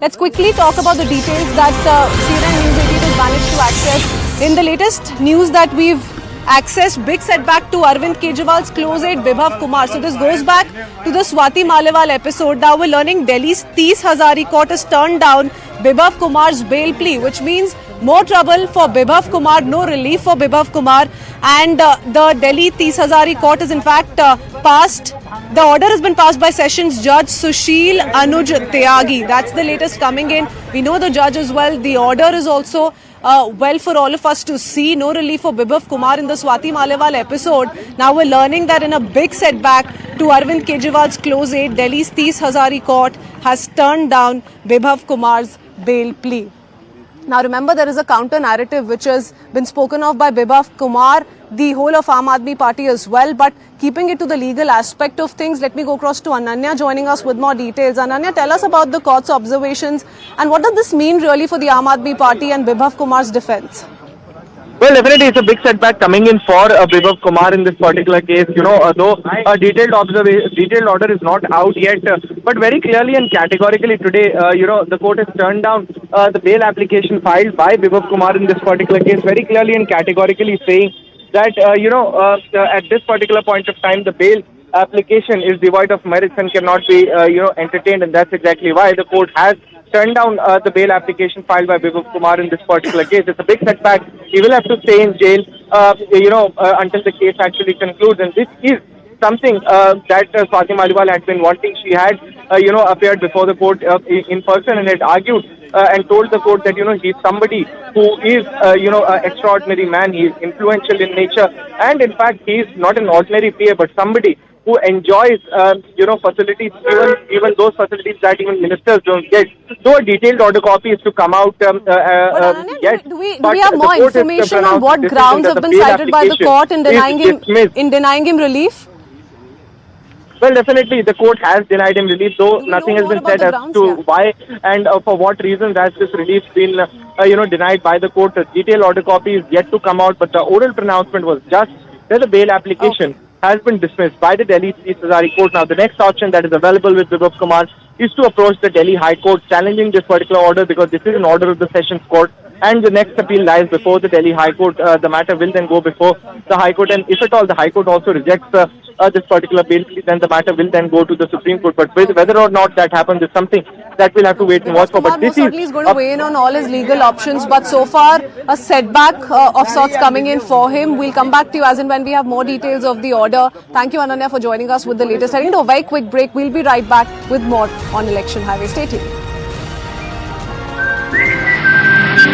Let's quickly talk about the details that CNN News 18 has managed to access. In the latest news that we've accessed, big setback to Arvind Kejriwal's close aide Bibhav Kumar. So this goes back to the Swati Maliwal episode. Now we're learning Delhi's 30 Hazari court has turned down Bibhav Kumar's bail plea, which means more trouble for Bibhav Kumar, no relief for Bibhav Kumar. And the Delhi 30 Hazari court is in fact passed. The order has been passed by Sessions Judge Sushil Anuj Tyagi. That's the latest coming in. We know the judge as well. The order is also well for all of us to see. No relief for Bibhav Kumar in the Swati Maliwal episode. Now we're learning that in a big setback to Arvind Kejriwal's close aide, Delhi's 30 Hazari court has turned down Bibhav Kumar's bail plea. Now remember, there is a counter narrative which has been spoken of by Bibhav Kumar, the whole of Aam Aadmi Party as well. But keeping it to the legal aspect of things, let me go across to Ananya joining us with more details. Ananya, tell us about the court's observations and what does this mean really for the Aam Aadmi Party and Bibhav Kumar's defence? Well, definitely it's a big setback coming in for Bibhav Kumar in this particular case. Though a detailed order is not out yet, but very clearly and categorically today, the court has turned down the bail application filed by Bibhav Kumar in this particular case, very clearly and categorically saying that, at this particular point of time, the bail application is devoid of merits and cannot be, entertained, and that's exactly why the court has turned down the bail application filed by Bibhav Kumar in this particular case. It's a big setback. He will have to stay in jail, until the case actually concludes. And this is something that Swati Maliwal had been wanting. She had, appeared before the court in person and had argued and told the court that, he's somebody who is, an extraordinary man. He is influential in nature. And in fact, he is not an ordinary PA, but somebody who enjoys, facilities, even those facilities that even ministers don't get. Though a detailed order copy is to come out yet. Do we have more information on what grounds have been cited by the court in denying him relief? Well, definitely the court has denied him relief, though nothing has been said as to why and for what reasons has this relief been, denied by the court. A detailed order copy is yet to come out, but the oral pronouncement was just that the bail application has been dismissed by the Delhi 30 Hazari court. Now, the next option that is available with Bibhav Kumar is to approach the Delhi High Court challenging this particular order, because this is an order of the Sessions Court and the next appeal lies before the Delhi High Court. The matter will then go before the High Court, and if at all the High Court also rejects this particular bail, then the matter will then go to the Supreme Court. But whether or not that happens is something that we'll have to wait and watch for. But this is going to weigh in on all his legal options, but so far a setback of sorts coming in for him. We'll come back to you as and when we have more details of the order. Thank you, Ananya, for joining us with the latest. Heading to a very quick break. We'll be right back with more on Election Highway. Stay tuned.